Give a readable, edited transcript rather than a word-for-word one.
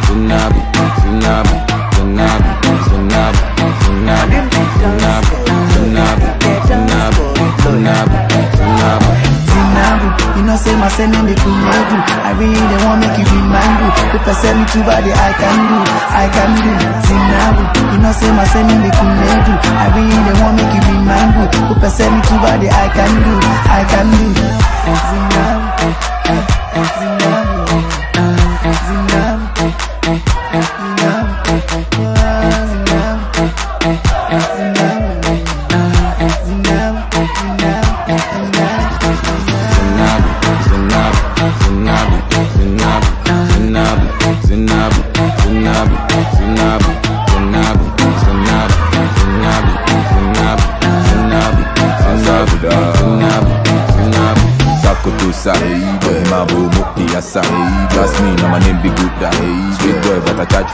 Zinabu, Zinabu, Zinabu, Zinabu, Zinabu, Zinabu, Zinabu, Zinabu, Zinabu, Zinabu. Zinabu, you know say my send me to do. I really want make you be mine do. People send me to body I can do, I can do. Zinabu, you know say my send me to do. I really want make you be mine do. People send me to body I can do, I can do. Zinabu, Zinabu, Zinabu, Sahiba, Mabo Mukti ya Sahiba. That's me, now my name be good. Sweet boy, but I catch